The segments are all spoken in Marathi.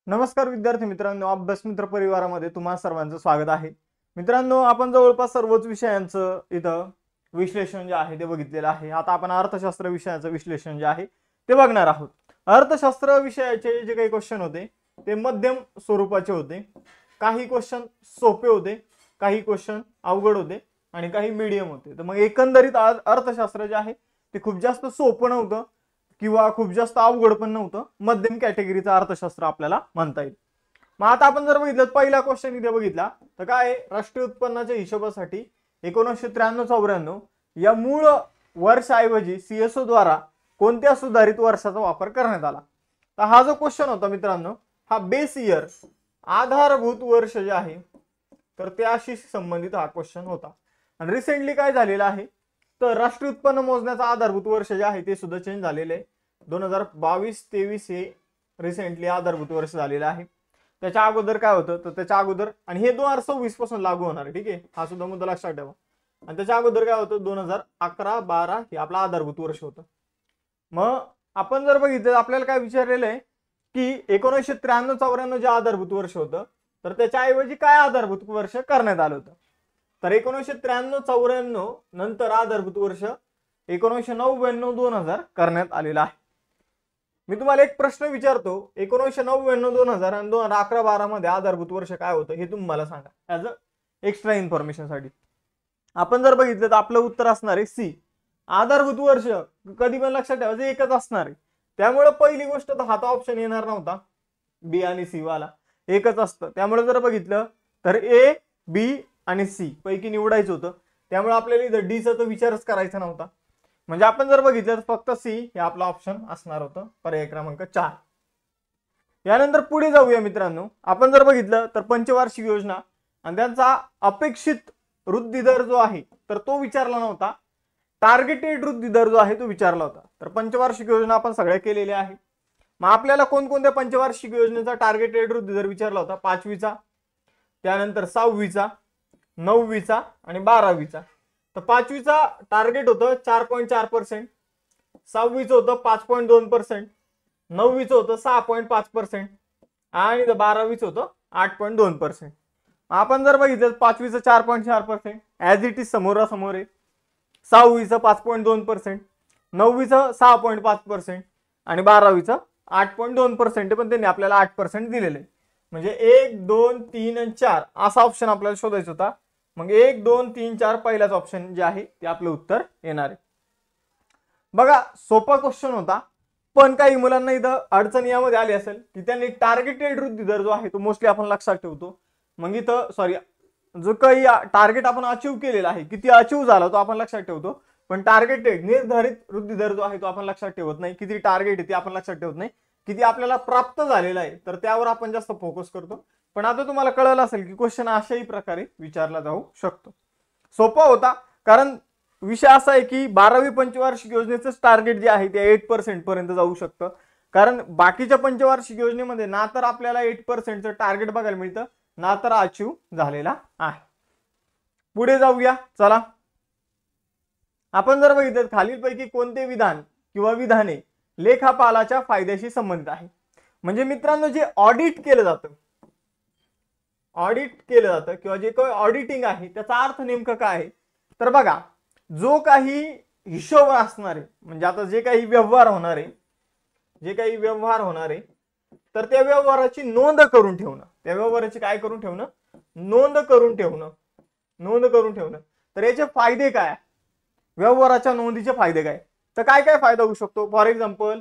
नमस्कार विद्यार्थी मित्रांनो, अभ्यास मित्र परिवारामध्ये तुम्हा सर्वांचं स्वागत आहे. मित्रांनो, आपण जवळपास सर्वच विषयांचं इथं विश्लेषण जे आहे ते बघितलेलं आहे. आता आपण अर्थशास्त्र विषयाचं विश्लेषण जे आहे ते बघणार आहोत. अर्थशास्त्र विषयाचे जे काही क्वेश्चन होते ते मध्यम स्वरूपाचे होते. काही क्वेश्चन सोपे होते, काही क्वेश्चन अवघड होते आणि काही मीडियम होते. तर मग एकंदरीत अर्थशास्त्र जे आहे ते खूप जास्त सोपं नव्हतं किंवा खूप जास्त अवघड पण नव्हतं, मध्यम कॅटेगरीचं अर्थशास्त्र आपल्याला म्हणता येईल. मग आता आपण जर बघितलं, पहिला क्वेश्चन इथे बघितला तर काय, राष्ट्रीय उत्पन्नाच्या हिशोबासाठी 1993-94 या मूळ वर्षाऐवजी सीएसओ द्वारा कोणत्या सुधारित वर्षाचा वापर करण्यात आला. तर हा जो क्वेश्चन होता मित्रांनो, हा बेस इयर आधारभूत वर्ष जे आहे तर त्याशी संबंधित हा क्वेश्चन होता. आणि रिसेंटली काय झालेलं आहे तर राष्ट्रीय उत्पन्न मोजण्याचा आधारभूत वर्ष जे आहे ते सुद्धा चेंज झालेले आहे. 2022-23 हे रिसेंटली आधारभूत वर्ष झालेलं आहे. त्याच्या अगोदर काय होतं तर त्याच्या अगोदर, आणि हे 2026 पासून लागू होणार आहे, ठीक आहे, हा सुद्धा मुद्दा लक्षात ठेवा. आणि त्याच्या अगोदर काय होतं 2011-12 हे आपलं आधारभूत वर्ष होतं. मग आपण जर बघितलं आपल्याला काय विचारलेलं आहे की 1993-94 जे आधारभूत वर्ष होतं तर त्याच्याऐवजी काय आधारभूत वर्ष करण्यात आलं होतं. तर 1993-94 नंतर आधारभूत वर्ष 1999-2000 करण्यात आलेला आहे. मी तुम्हाला एक प्रश्न विचारतो, 1999-2000 आणि 2011-12 मध्ये आधारभूत वर्ष काय होतं हे तुम्ही मला सांगा, ऍज अ एक्स्ट्रा इन्फॉर्मेशन साठी. आपण जर बघितलं तर आपलं उत्तर असणार आहे सी. आधारभूत वर्ष कधी पण लक्षात ठेवायचं एकच असणार आहे. त्यामुळे पहिली गोष्ट तर हा ऑप्शन येणार नव्हता, बी आणि सी वाला एकच असतं. त्यामुळे जर बघितलं तर ए, बी आणि सी पैकी निवडायचं होतं. त्यामुळे आपल्याला इथं डी चा तर विचारच करायचा नव्हता. म्हणजे आपण जर बघितलं तर फक्त सी हे आपलं ऑप्शन असणार होतं, पर्याय क्रमांक 4. यानंतर पुढे जाऊया मित्रांनो. आपण जर बघितलं तर पंचवार्षिक योजना आणि त्यांचा अपेक्षित वृद्धी दर जो आहे तर तो विचारला नव्हता, टार्गेटेड वृद्धी दर जो आहे तो विचारला होता. तर पंचवार्षिक योजना आपण सगळ्या केलेल्या आहे. मग आपल्याला कोणकोणत्या पंचवार्षिक योजनेचा टार्गेटेड वृद्धी दर विचारला होता, 5वीचा, त्यानंतर 6वीचा, 9वीचा आणि 12वीचा. तर 5वीचा टार्गेट होतं 4.4%, 6वीचं होतं 5.2%, 9वीचं होतं 6.5% आणि 12वीचं होतं 8.2%. आपण जर बघितलं 5वीचं 4.4% ऍज इट इज समोरासमोर आहे, 6वीचं 5.2%, 9वीचं 6.5% आणि 12वीचं 8.2%, पण त्यांनी आपल्याला 8% दिलेले. म्हणजे 1, 2, 3 आणि 4 असा ऑप्शन आपल्याला शोधायचा होता. मग 1, 2, 3, 4 पहिलाच ऑप्शन जे आहे ते आपलं उत्तर येणार आहे. बघा, सोपा क्वेश्चन होता, पण काही मुलांना इथं अडचण यामध्ये आली असेल की त्यांनी टार्गेटेड वृद्धी दर जो आहे तो मोस्टली आपण लक्षात ठेवतो. मग इथं सॉरी, जो काही टार्गेट आपण अचीव केलेला आहे किती अचीव झाला तो आपण लक्षात ठेवतो, पण टार्गेटेड निर्धारित वृद्धी दर जो आहे तो आपण लक्षात ठेवत नाही. किती टार्गेट आहे ते आपण लक्षात ठेवत नाही, किती आपल्याला प्राप्त झालेला आहे तर त्यावर आपण जास्त फोकस करतो. पण आता तुम्हाला कळलं असेल की क्वेश्चन अशाही प्रकारे विचारला जाऊ शकतो. सोपा होता, कारण विषय असा आहे की 12वी पंचवार्षिक योजनेचं टार्गेट जे आहे ते 8% पर्यंत जाऊ शकतं. कारण बाकीच्या पंचवार्षिक योजनेमध्ये ना तर आपल्याला 8%चं टार्गेट बघायला मिळतं, ना तर अचीव झालेला आहे. पुढे जाऊया, चला. आपण जर बघितलं खालीलपैकी कोणते विधान किंवा विधाने लेखापालाच्या फायद्याशी संबंधित आहे. म्हणजे मित्रांनो, जे ऑडिट केलं जातं किंवा जे काही ऑडिटिंग आहे त्याचा अर्थ नेमकं काय आहे तर बघा, जो काही हिशोब असणार आहे, म्हणजे आता जे काही व्यवहार होणार आहे तर त्या व्यवहाराची नोंद करून ठेवणं, त्या व्यवहाराची काय करून ठेवणं, नोंद करून ठेवणं. तर याचे फायदे काय, व्यवहाराच्या नोंदीचे फायदे काय, तर काय काय फायदा होऊ शकतो. फॉर एक्झाम्पल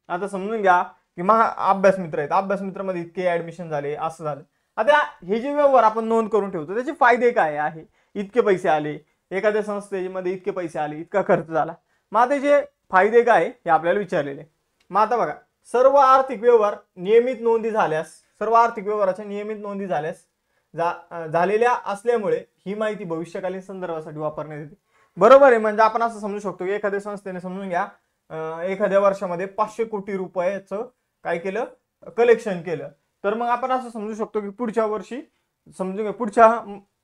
आता समजून घ्या की अभ्यास मित्र आहेत, अभ्यास मित्रामध्ये इतके ऍडमिशन झाले, असं झालं. आता हे जे व्यवहार आपण नोंद करून ठेवतो त्याचे फायदे काय आहे, इतके पैसे आले, एखाद्या संस्थेमध्ये इतके पैसे आले, इतका खर्च झाला. मग त्याचे फायदे काय हे आपल्याला विचारलेले. मग आता बघा, सर्व आर्थिक व्यवहाराच्या नियमित नोंदी झालेल्या असल्यामुळे ही माहिती भविष्यकालीन संदर्भासाठी वापरण्यात येते. बरोबर आहे. म्हणजे आपण असं समजू शकतो की एखाद्या संस्थेने समजून घ्या एखाद्या वर्षामध्ये 500 कोटी रुपयाचं काय केलं, कलेक्शन केलं, तर मग आपण असं समजू शकतो की पुढच्या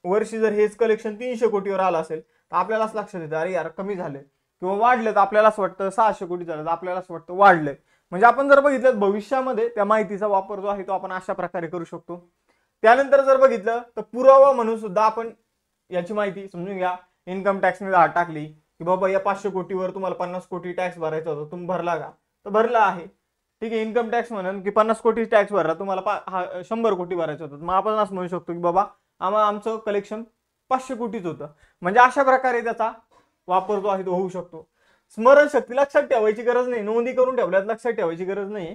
वर्षी जर हेच कलेक्शन 300 कोटीवर आलं असेल तर आपल्याला असं लक्षात येतं अरे यार कमी झाले, किंवा वाढलं तर आपल्याला असं वाटतं 600 कोटी झालं तर आपल्याला असं वाटतं वाढलंय. म्हणजे आपण जर बघितलं भविष्यामध्ये त्या माहितीचा वापर जो आहे तो आपण अशा प्रकारे करू शकतो. त्यानंतर जर बघितलं तर पुरावा म्हणून सुद्धा आपण याची माहिती समजून घ्या. इन्कम टॅक्सने टाकली की बाबा या 500 कोटीवर तुम्हाला 50 कोटी टॅक्स भरायचा होता, तुम्ही भरला का? तर भरला आहे. ठीक आहे, इन्कम टॅक्स म्हणून की 50 कोटी टॅक्स भरला, तुम्हाला 100 कोटी भरायचं होतं, मग आपण असं म्हणू शकतो की बाबा आमचं कलेक्शन 500 कोटीच होतं. म्हणजे अशा प्रकारे त्याचा वापर जो आहे तो होऊ शकतो. स्मरणशक्ती लक्षात ठेवायची गरज नाही, नोंदी करून ठेवल्यात लक्षात ठेवायची गरज नाही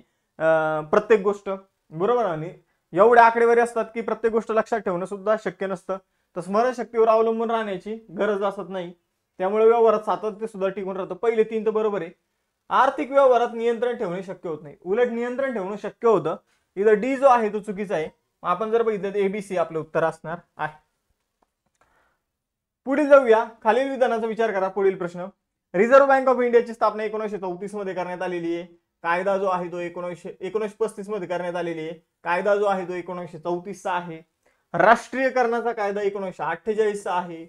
प्रत्येक गोष्ट, बरोबर. आणि एवढे आकडेवारी असतात की प्रत्येक गोष्ट लक्षात ठेवणं सुद्धा शक्य नसतं. तर स्मरणशक्तीवर अवलंबून राहण्याची गरज असत नाही. त्यामुळे व्यवहारात सातत्य सुद्धा टिकून राहतं. पहिले 3 तर बरोबर आहे. आर्थिक व्यवहारात नियंत्रण ठेवणे शक्य होत नाही, उलट नियंत्रण ठेवणं शक्य होतं. इथं डी जो आहे तो चुकीचा आहे. आपण जर बघितलं तर एबीसी आपलं उत्तर असणार आहे. पुढे जाऊया. खालील विधानाचा विचार करा. पुढील प्रश्न. रिझर्व्ह बँक ऑफ इंडियाची स्थापना 1934 मध्ये करण्यात आलेली आहे. कायदा जो आहे तो 1935 मध्ये करण्यात आलेली आहे. कायदा जो आहे तो 1934 चा आहे. राष्ट्रीयकरणाचा कायदा 1948 चा आहे.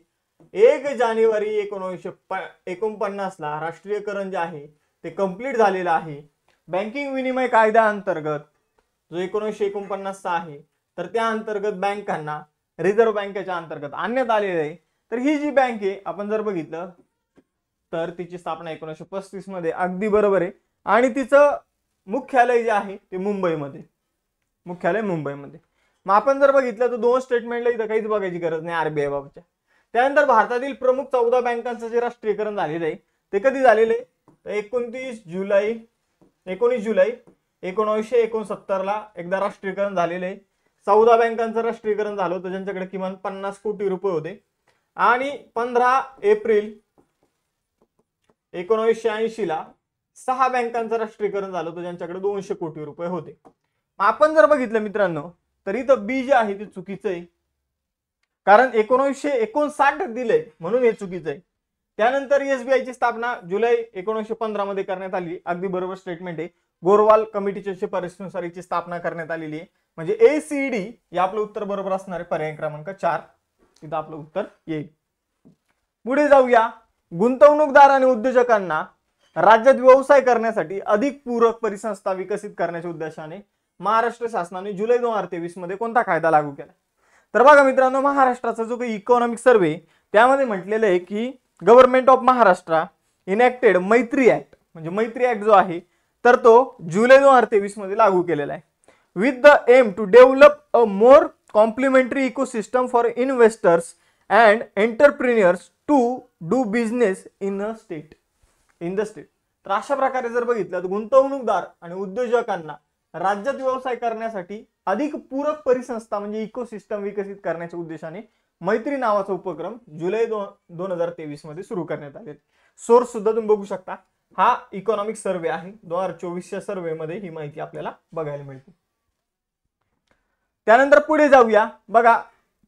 1 जानेवारी 1949 ला राष्ट्रीयकरण जे आहे ते कंप्लीट झालेलं आहे. बँकिंग विनिमय कायदा अंतर्गत जो 1949 चा आहे तर त्या अंतर्गत बँकांना रिझर्व्ह बँकेच्या अंतर्गत आणण्यात आलेलं आहे. तर ही जी बँक आहे आपण जर बघितलं तर तिची स्थापना 1935 मध्ये, अगदी बरोबर आहे. आणि तिचं मुख्यालय जे आहे ते मुंबईमध्ये, मुख्यालय मुंबईमध्ये. मग आपण जर बघितलं तर 2 स्टेटमेंटला इथं काहीच बघायची गरज नाही आरबीआय बाबतच्या. त्यानंतर भारतातील प्रमुख 14 बँकांचं जे राष्ट्रीयकरण झालेलं आहे ते कधी झालेलं आहे तर 19 जुलै 1969 ला एकदा राष्ट्रीयकरण झालेलं आहे. 14 बँकांचं राष्ट्रीयकरण झालं होतं ज्यांच्याकडे किमान 50 कोटी रुपये होते. आणि 15 एप्रिल 1980 ला 6 बँकांचं राष्ट्रीयकरण झालं होतं ज्यांच्याकडे 200 कोटी रुपये होते. आपण जर बघितलं मित्रांनो तर इथं बी जे आहे ते चुकीचं आहे, कारण 1959 दिलंय म्हणून हे चुकीचं आहे. त्यानंतर एसबीआय ची स्थापना जुलै 1915 मध्ये करण्यात आली, अगदी बरोबर स्टेटमेंट आहे. गोरवाल कमिटीच्या शिफारशीनुसार याची स्थापना करण्यात आलेली आहे. म्हणजे एसीडी हे आपलं उत्तर बरोबर असणार आहे, पर्याय क्रमांक 4 इथं आपलं उत्तर येईल. पुढे जाऊया. गुंतवणूकदार आणि उद्योजकांना राज्यात व्यवसाय करण्यासाठी अधिक पूरक परिसंस्था विकसित करण्याच्या उद्देशाने महाराष्ट्र शासनाने जुलै 2023 मध्ये कोणता कायदा लागू केला? तर बघा मित्रांनो, महाराष्ट्राचा जो काही इकॉनॉमिक सर्वे त्यामध्ये म्हटलेलं आहे की गव्हर्नमेंट ऑफ महाराष्ट्र इनॅक्टेड मैत्री ऍक्ट, म्हणजे मैत्री ऍक्ट जो आहे तर तो जुलै 2023 मध्ये लागू केलेला आहे. With the aim to develop a more complementary ecosystem for investors and entrepreneurs to do business in the state. तर अशा प्रकारे जर बघितलं तर गुंतवणूकदार आणि उद्योजकांना राज्यात व्यवसाय करण्यासाठी अधिक पूरक परिसंस्था म्हणजे इकोसिस्टम विकसित करण्याच्या उद्देशाने मैत्री नावाचा उपक्रम जुलै 2023 मध्ये सुरू करण्यात आले. सोर्स सुद्धा तुम्ही बघू शकता, हा इकॉनॉमिक सर्वे आहे. 2024च्या सर्वे मध्ये ही माहिती आपल्याला बघायला मिळते. त्यानंतर पुढे जाऊया. बघा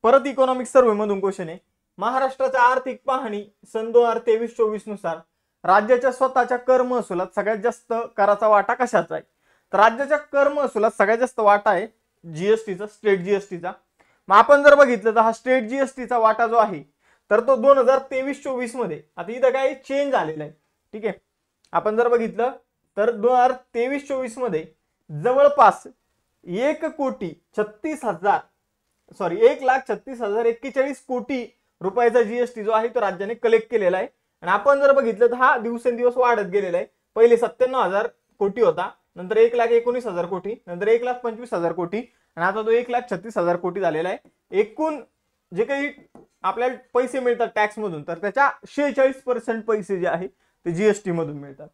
परत इकॉनॉमिक सर्वे मधून क्वेश्चन आहे. महाराष्ट्राच्या आर्थिक पाहणी सन 2023-24 नुसार राज्याच्या स्वतःच्या कर महसुलात सगळ्यात जास्त कराचा वाटा कशाचा आहे? तर राज्याच्या कर महसुलात सगळ्यात जास्त वाटा आहे जीएसटीचा, स्टेट जीएसटीचा. मग आपण जर बघितलं तर हा स्टेट जीएसटीचा वाटा जो आहे तर तो 2023-24 मध्ये, आता इथं काही चेंज आलेला आहे. ठीक आहे, आपण जर बघितलं तर 2023-24 मध्ये जवळपास 1,36,041 कोटी रुपयाचा जीएसटी जो आहे तो राज्याने कलेक्ट केलेला आहे. आणि आपण जर बघितलं तर हा दिवसेंदिवस वाढत गेलेला आहे. पहिले 97,000 कोटी होता, नंतर 1,19,000 कोटी, नंतर 1,25,000 कोटी आणि आता तो 1,36,000 कोटी झालेला आहे. एकूण जे काही आपल्याला पैसे मिळतात टॅक्स मधून तर त्याच्या 46% पैसे जे आहे ते जीएसटी मधून मिळतात.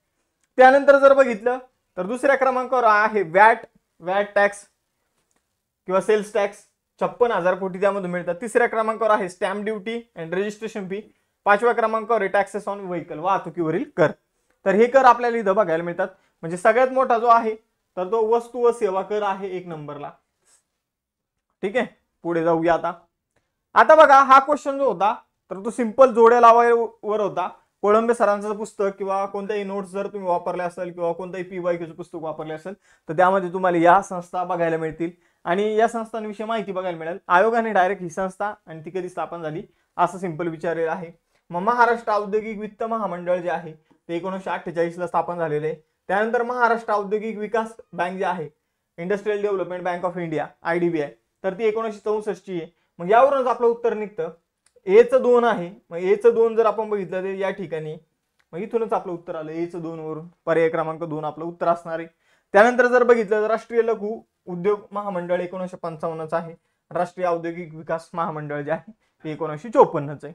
त्यानंतर जर बघितलं तर दुसऱ्या क्रमांकावर आहे व्हॅट टॅक्स किंवा सेल्स टॅक्स, 56,000 कोटी त्यामधून मिळतात. तिसऱ्या क्रमांकावर आहे stamp duty and registration fee. 5व्या क्रमांकावर आहे टॅक्सेस ऑन व्हेकल, वाहतुकीवरील कर. तर हे कर आपल्याला इथं बघायला मिळतात. म्हणजे सगळ्यात मोठा जो आहे तर तो वस्तू व सेवा कर आहे 1 नंबरला. ठीक आहे, पुढे जाऊया. आता बघा हा क्वेश्चन जो होता तर तो सिंपल जोड्या लावायवर होता. कोळंबे सरांचं पुस्तक किंवा कोणत्याही नोट्स जर तुम्ही वापरले असेल किंवा कोणत्याही पीवायक्यूचं पुस्तक वापरले असेल तर त्यामध्ये तुम्हाला या संस्था बघायला मिळतील आणि या संस्थांविषयी माहिती बघायला मिळेल. आयोगाने डायरेक्ट ही संस्था आणि ती कधी स्थापन झाली असं सिंपल विचारलेलं आहे. मग महाराष्ट्र औद्योगिक वित्त महामंडळ जे आहे ते 1948 ला स्थापन झालेले आहे. त्यानंतर महाराष्ट्र औद्योगिक विकास बँक जी आहे, industrial development bank of India IDBI, तर ती 1964 आहे. मग यावरूनच आपलं उत्तर निघतं A चं 2 आहे. मग A चं 2 जर आपण बघितलं तर या ठिकाणी मग इथूनच आपलं उत्तर आलं A चं 2 वरून, पर्याय क्रमांक 2 आपलं उत्तर असणार आहे. त्यानंतर जर बघितलं तर राष्ट्रीय लघु उद्योग महामंडळ 1955च आहे. राष्ट्रीय औद्योगिक विकास महामंडळ जे आहे ते 1954च आहे.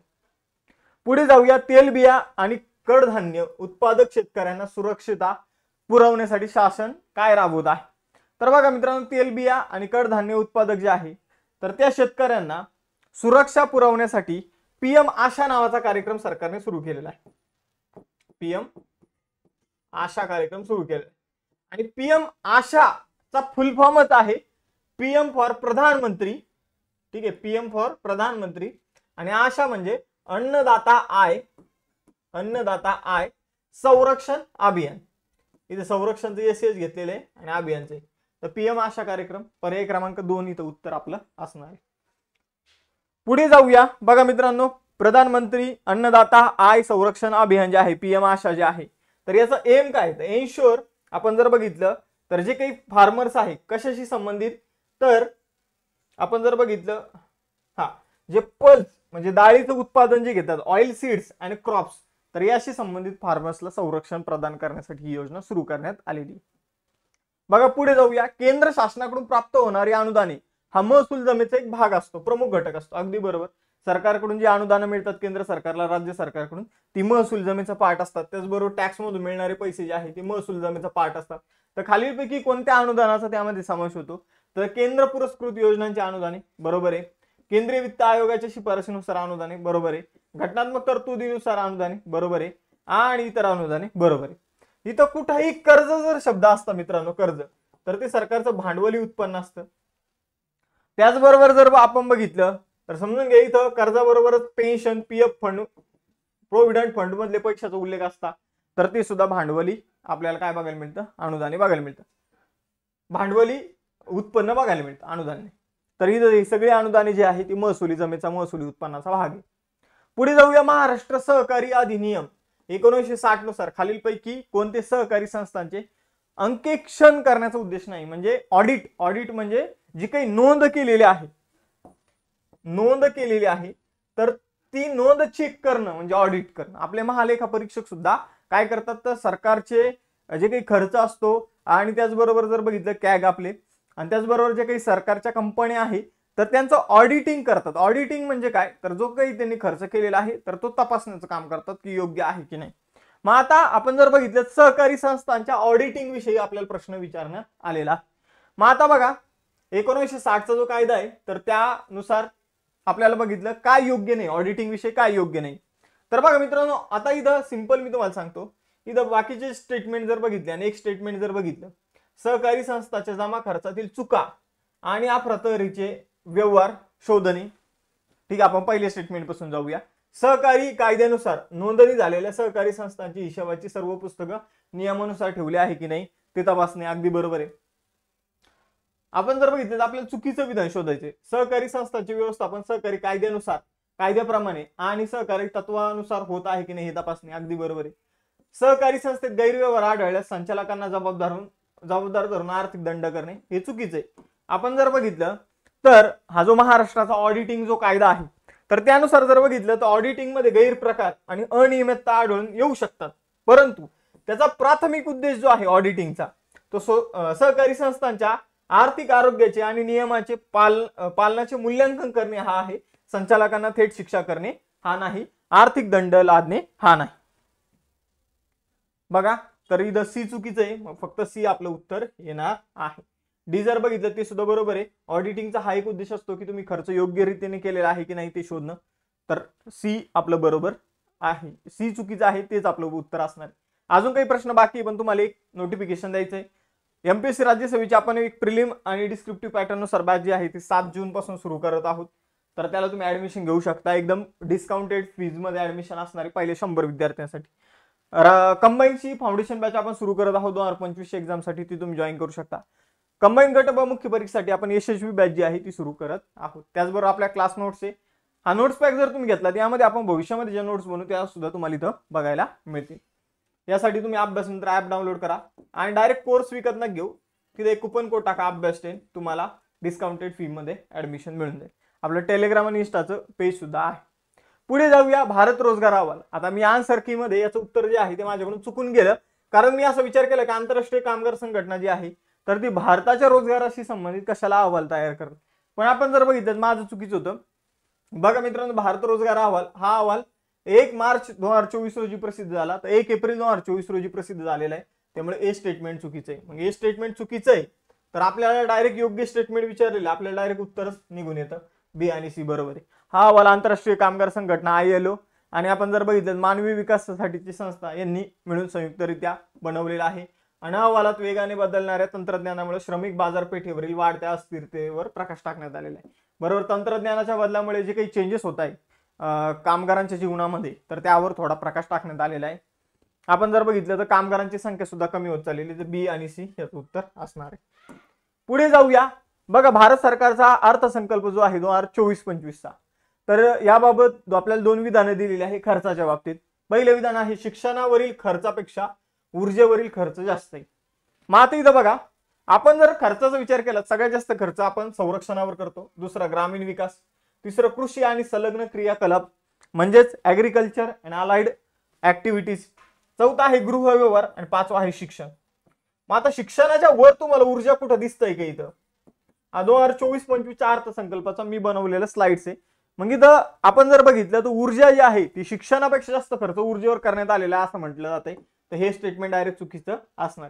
पुढे जाऊया, तेलबिया आणि कडधान्य उत्पादक शेतकऱ्यांना सुरक्षितता पुरवण्यासाठी शासन काय राबवत आहे? तर बघा मित्रांनो, तेलबिया आणि कडधान्य उत्पादक जे आहे तर त्या शेतकऱ्यांना सुरक्षा पुरवण्यासाठी PM आशा नावाचा कार्यक्रम सरकारने सुरू केलेला आहे. PM आशा कार्यक्रम सुरू केलेला आहे. आणि PM आशाचा फुल फॉर्मच आहे PM फॉर प्रधानमंत्री. ठीक आहे, PM फॉर प्रधानमंत्री आणि आशा म्हणजे अन्नदाता आय संरक्षण अभियान. इथे संरक्षणचं एसएस घेतलेलं आहे आणि अभियानचे. तर PM आशा कार्यक्रम पर्याय क्रमांक 2 इथं उत्तर आपलं असणार आहे. पुढे जाऊया, बघा मित्रांनो, प्रधानमंत्री अन्नदाता आय संरक्षण अभियान जे आहे PM आशा जे आहे तर याचा एम काय? तर एन्श्योर, आपण जर बघितलं तर जे काही फार्मर्स आहे कशाशी संबंधित, तर आपण जर बघितलं जे पल्स म्हणजे डाळीचं उत्पादन जे घेतात, ऑइल सीड्स आणि क्रॉप्स, तर याशी संबंधित फार्मर्सला संरक्षण प्रदान करण्यासाठी ही योजना सुरू करण्यात आलेली. बघा पुढे जाऊया, केंद्र शासनाकडून प्राप्त होणारी अनुदाने हा महसूल जमेचा एक भाग असतो, प्रमुख घटक असतो. अगदी बरोबर, सरकारकडून जी अनुदानं मिळतात केंद्र सरकारला, राज्य सरकारकडून, ती महसूल जमेचा पार्ट असतात. त्याचबरोबर टॅक्स मधून मिळणारे पैसे जे आहे ते महसूल जमेचा पार्ट असतात. तर खालीलपैकी कोणत्या अनुदानाचा त्यामध्ये समावेश होतो? तर केंद्र पुरस्कृत योजनांची अनुदाने, बरोबर आहे. केंद्रीय वित्त आयोगाच्या शिफारशीनुसार अनुदाने, बरोबर आहे. घटनात्मक तरतुदीनुसार अनुदाने, बरोबर आहे. आणि इतर अनुदाने, बरोबर आहे. इथं कुठेही कर्ज जर शब्द असता मित्रांनो, कर्ज, तर ते सरकारचं भांडवली उत्पन्न असतं. त्याचबरोबर जर आपण बघितलं तर समजून घ्या, इथं कर्जाबरोबरच pension, PF fund, provident fund मधले पैशाचा उल्लेख असता, तर ते सुद्धा भांडवली आपल्याला काय बघायला मिळतं? अनुदाने बघायला मिळतं, भांडवली उत्पन्न बघायला मिळतं अनुदाने. तर ही सगळी अनुदाने जी आहे ती महसुली जमेचा महसुली उत्पन्नाचा भाग आहे. पुढे जाऊया, महाराष्ट्र सहकारी अधिनियम 1960 नुसार खालीलपैकी कोणते सहकारी संस्थांचे अंकेक्षण करण्याचा उद्देश नाही? म्हणजे ऑडिट म्हणजे जी काही नोंद केलेली आहे तर ती नोंद चेक करणं म्हणजे ऑडिट करणं. आपले महालेखा परीक्षक सुद्धा काय करतात? तर सरकारचे जे काही खर्च असतो आणि त्याचबरोबर जर बघितलं कॅग आपले, आणि त्याचबरोबर जे काही सरकारच्या कंपन्या आहे तर त्यांचं ऑडिटिंग करतात. ऑडिटिंग म्हणजे काय? तर जो काही त्यांनी खर्च केलेला आहे तर तो तपासण्याचं काम करतात की योग्य आहे की नाही. मग आता आपण जर बघितलं सहकारी संस्थांच्या ऑडिटिंग विषयी आपल्याला प्रश्न विचारण्यात आलेला. मग आता बघा 1960चा जो कायदा आहे तर त्यानुसार आपल्याला बघितलं काय योग्य नाही, ऑडिटिंग विषयी काय योग्य नाही. तर बघा मित्रांनो, आता इथं सिंपल मी तुम्हाला सांगतो, इथं बाकीचे स्टेटमेंट जर बघितले आणि एक स्टेटमेंट जर बघितलं, सहकारी संस्थाच्या जमा खर्चातील चुका आणि अफरातफरीचे व्यवहार शोधणे. ठीक आहे, आपण पहिल्या स्टेटमेंट पासून जाऊया. सहकारी कायद्यानुसार नोंदणी झालेल्या सहकारी संस्थांची हिशोबाची सर्व पुस्तकं नियमानुसार ठेवली आहे की नाही ते तपासणे. अगदी बरोबर आहे. आपण जर बघितलं तर आपल्याला चुकीचं विधान शोधायचे. सहकारी संस्थांचे व्यवस्थापन सहकारी कायद्यानुसार, कायद्याप्रमाणे आणि सहकारी तत्वानुसार होत आहे की नाही हे तपासणे. अगदी बरोबर आहे. सहकारी संस्थेत गैरव्यवहार आढळल्यास संचालकांना जबाबदार धरून आर्थिक दंड करणे हे चुकीचं आहे. आपण जर बघितलं तर हा जो महाराष्ट्राचा ऑडिटिंग जो कायदा आहे तर त्यानुसार जर बघितलं तर ऑडिटिंग मध्ये गैरप्रकार आणि अनियमितता आढळून येऊ शकतात, परंतु त्याचा प्राथमिक उद्देश जो आहे ऑडिटिंगचा तो सहकारी संस्थांच्या आर्थिक आरोग्याचे आणि नियमाचे पालनाचे मूल्यांकन करणे हा आहे. संचालकांना थेट शिक्षा करणे हा नाही, आर्थिक दंड लादणे हा नाही. बघा, तर इथं सी चुकीचं आहे, मग फक्त सी आपलं उत्तर येणार आहे. डी जर बघितलं ते सुद्धा बरोबर आहे. ऑडिटिंगचा हा एक उद्देश असतो की तुम्ही खर्च योग्य रीतीने केलेला आहे की नाही ते शोधणं. तर सी आपलं बरोबर आहे. सी चुकीचं आहे, तेच आपलं उत्तर असणार. अजून काही प्रश्न बाकी, पण तुम्हाला एक नोटिफिकेशन द्यायचंय. MPSC राज्यसेवेची आपण एक प्रिलिम आणि डिस्क्रिप्टिव्ह पॅटर्न नुसार बॅच जी आहे ती 7 जून पासून सुरू करत आहोत. तर त्याला तुम्ही ऍडमिशन घेऊ शकता. एकदम डिस्काउंटेड फीज मध्ये ऍडमिशन असणारी पहिले 100 विद्यार्थ्यांसाठी. कंबाईनची फाउंडेशन बॅच आपण सुरू करत आहोत 2025 एक्झामसाठी, ती तुम्ही जॉईन करू शकता. कंबाईन गट ब मुख्य परीक्षेसाठी आपण यशस्वी बॅच जी आहे ती सुरू करत आहोत. त्याचबरोबर आपल्या क्लास नोट्स आहे. हा नोट्स पॅक जर तुम्ही घेतला यामध्ये आपण भविष्यामध्ये ज्या नोट्स बनवू त्या सुद्धा तुम्हाला इथं बघायला मिळतील. यासाठी तुम्ही अभ्यासमित्र ऍप डाउनलोड करा आणि डायरेक्ट कोर्स विकत न घेऊ, तिथे एक कुपन कोड टाका अभ्यास 10, तुम्हाला डिस्काउंटेड फी मध्ये ऍडमिशन मिळून जाईल. आपलं टेलिग्राम आणि इंस्टाचं पेज सुद्धा आहे. पुढे जाऊया भारत रोजगार अहवाल. आता मी आन्सर की मध्ये याचं उत्तर जे आहे ते माझ्याकडून चुकून गेलं, कारण मी असा विचार केला की आंतरराष्ट्रीय कामगार संघटना जी आहे तर ती भारताच्या रोजगाराशी संबंधित कशाला अहवाल तयार करते. पण आपण जर बघितलं माझं चुकीचं होतं. बघा मित्रांनो, भारत रोजगार अहवाल हा अहवाल 1 मार्च 2024 रोजी प्रसिद्ध झाला, तर 1 एप्रिल 2024 रोजी प्रसिद्ध झालेला आहे. त्यामुळे ए स्टेटमेंट चुकीचं आहे. मग ए स्टेटमेंट चुकीचं आहे तर आपल्याला डायरेक्ट योग्य स्टेटमेंट विचारलेलं आपल्याला डायरेक्ट उत्तरच निघून येतं, बी आणि सी बरोबर आहे. हा अहवाल आंतरराष्ट्रीय कामगार संघटना ILO आणि आपण जर बघितलं मानवी विकासासाठीची संस्था यांनी मिळून संयुक्तरित्या बनवलेला आहे. आणि अहवालात वेगाने बदलणाऱ्या तंत्रज्ञानामुळे श्रमिक बाजारपेठेवरील वाढत्या अस्थिरतेवर प्रकाश टाकण्यात आलेला आहे. बरोबर, तंत्रज्ञानाच्या बदलामुळे जे काही चेंजेस होत आहे कामगारांच्या जीवनामध्ये तर त्यावर थोडा प्रकाश टाकण्यात आलेला आहे. आपण जर बघितलं तर कामगारांची संख्या सुद्धा कमी होत चाललेली, तर बी आणि सी याचं उत्तर असणार आहे. पुढे जाऊया. बघा भारत सरकारचा अर्थसंकल्प जो आहे 2024-25 चा, तर याबाबत आपल्याला 2 विधानं दिलेली आहे खर्चाच्या बाबतीत. पहिलं विधान आहे शिक्षणावरील खर्चापेक्षा ऊर्जेवरील खर्च जास्त आहे. मग आता इथं बघा, आपण जर खर्चाचा विचार केला सगळ्यात जास्त खर्च आपण संरक्षणावर करतो, दुसरा ग्रामीण विकास, तिसरं कृषी आणि संलग्न क्रियाकलाप म्हणजेच ऍग्रिकल्चर अँड अलाइड ऍक्टिव्हिटीज, चौथा आहे गृहव्यवहार आणि पाचवा आहे शिक्षण. मग आता शिक्षणाच्या वर तुम्हाला ऊर्जा कुठं दिसतंय का इथं? 2024-25 अर्थसंकल्पाचा मी बनवलेला स्लाइड्स आहे. मग इथं आपण जर बघितलं तर ऊर्जा जी आहे ती शिक्षणापेक्षा जास्त खर्च ऊर्जेवर करण्यात आलेला आहे असं म्हटलं जातंय, तर हे स्टेटमेंट डायरेक्ट चुकीचं असणार.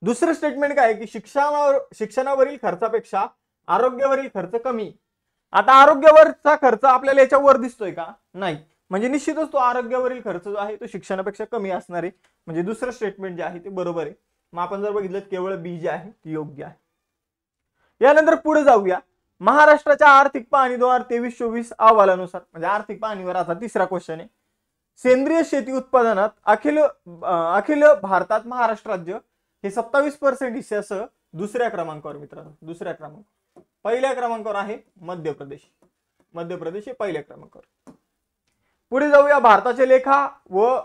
दुसरं स्टेटमेंट काय की शिक्षणावरील खर्चापेक्षा आरोग्यावरील खर्च कमी. आता आरोग्यावरचा खर्च आपल्याला याच्यावर दिसतोय का? नाही. म्हणजे निश्चितच तो आरोग्यावरील खर्च जो आहे तो शिक्षणापेक्षा कमी असणार आहे. म्हणजे दुसरं स्टेटमेंट जे आहे ते बरोबर आहे. मग आपण जर बघितलं केवळ बी जे आहे ती योग्य आहे. यानंतर पुढे जाऊया. महाराष्ट्राच्या आर्थिक पाहणी 2023-24 अहवालानुसार, म्हणजे आर्थिक पाहणीवर आता तिसरा क्वेश्चन आहे. सेंद्रिय शेती उत्पादनात अखिल भारतात महाराष्ट्र राज्य हे 27% हिस्सासह दुसऱ्या क्रमांकावर. मित्रांनो दुसऱ्या क्रमांकावर, पहिल्या क्रमांकावर आहे मध्य प्रदेश. मध्य प्रदेश हे पहिल्या क्रमांकावर. पुढे जाऊया. भारताचे लेखा व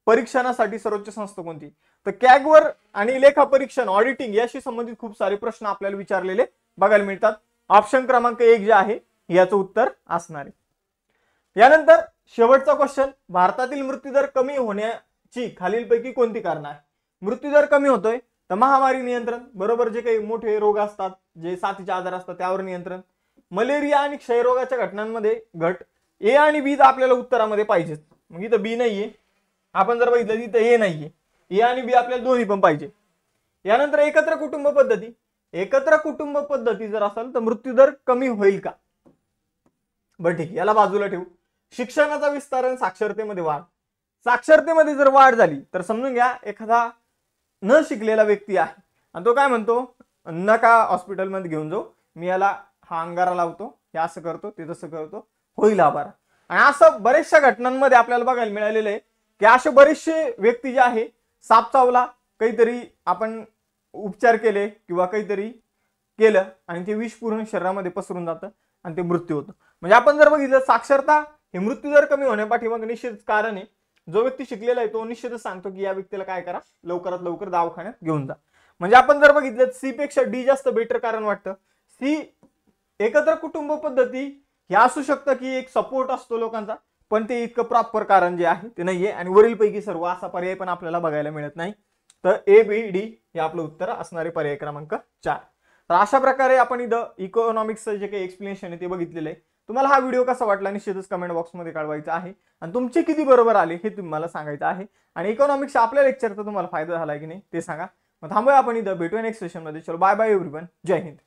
परीक्षणासाठी सर्वोच्च संस्था कोणती? तर कॅगवर आणि लेखा परीक्षण ऑडिटिंग याशी संबंधित खूप सारे प्रश्न आपल्याला विचारलेले बघायला मिळतात. ऑप्शन क्रमांक 1 जे आहे याचं उत्तर असणार आहे. यानंतर शेवटचा क्वेश्चन, भारतातील मृत्यूदर कमी होण्याची खालीलपैकी कोणती कारण आहे? मृत्यूदर कमी होतोय तर महामारी नियंत्रण, बरोबर, जे काही मोठे रोग असतात जे साथीचे आजार असतात त्यावर नियंत्रण, मलेरिया आणि क्षयरोगाच्या घटनांमध्ये घट. ए आणि बी तर आपल्याला उत्तरामध्ये पाहिजेत. मग इथं बी नाहीये, आपण जर बघितलं इथं ए नाहीये, ए आणि बी आपल्याला दोन्ही पण पाहिजे. यानंतर एकत्र कुटुंब पद्धती. एकत्र कुटुंब पद्धती जर असेल तर मृत्यूदर कमी होईल का? बरं ठीक आहे, याला बाजूला ठेवू. शिक्षणाचा विस्तार आणि साक्षरतेमध्ये वाढ. साक्षरतेमध्ये जर वाढ झाली तर समजून घ्या एखादा न शिकलेला व्यक्ती आहे आणि तो काय म्हणतो, नका हॉस्पिटलमध्ये घेऊन जाऊ, मी याला हा अंगारा लावतो, हे असं करतो, ते तसं करतो, होईल हा बरा. आणि असं बऱ्याचशा घटनांमध्ये आपल्याला बघायला मिळालेलं आहे की असे बरेचसे व्यक्ती जे आहे साप चावला, काहीतरी आपण उपचार केले किंवा काहीतरी केलं आणि ते विष पूर्ण शरीरामध्ये पसरून जातं आणि ते मृत्यू होतं. म्हणजे आपण जर बघितलं साक्षरता हे मृत्यूदर कमी होण्यापाठीमागे निश्चित कारण आहे. जो व्यक्ती शिकलेला आहे तो निश्चितच सांगतो की या व्यक्तीला काय करा, लवकरात लवकर दवाखान्यात घेऊन जा. म्हणजे आपण जर बघितलं सी पेक्षा डी जास्त बेटर कारण वाटतं. सी एकत्र कुटुंब पद्धती हे असू शकतं की एक सपोर्ट असतो लोकांचा, पण ते इतकं प्रॉपर कारण जे आहे ते नाहीये. आणि वरीलपैकी सर्व असा पर्याय पण आपल्याला बघायला मिळत नाही. तर ए बी डी हे आपलं उत्तर असणारे पर्याय क्रमांक 4. तर अशा प्रकारे आपण इथं इकॉनॉमिक्सचं जे काही एक्सप्लेनेशन आहे ते बघितलेलं आहे. तुम्हाला हा व्हिडिओ कसा वाटला निश्चितच कमेंट बॉक्समध्ये कळवायचा आहे आणि तुमचे किती बरोबर आले हे तुम्हाला सांगायचं आहे. आणि इकॉनॉमिक्स आपल्या लेक्चरचा तुम्हाला फायदा झाला की नाही ते सांगा. मग थांबूया आपण इथं, भेटूया नेक्स्ट सेशनमध्ये. चलो बाय बाय एव्हरीवन, जय हिंद.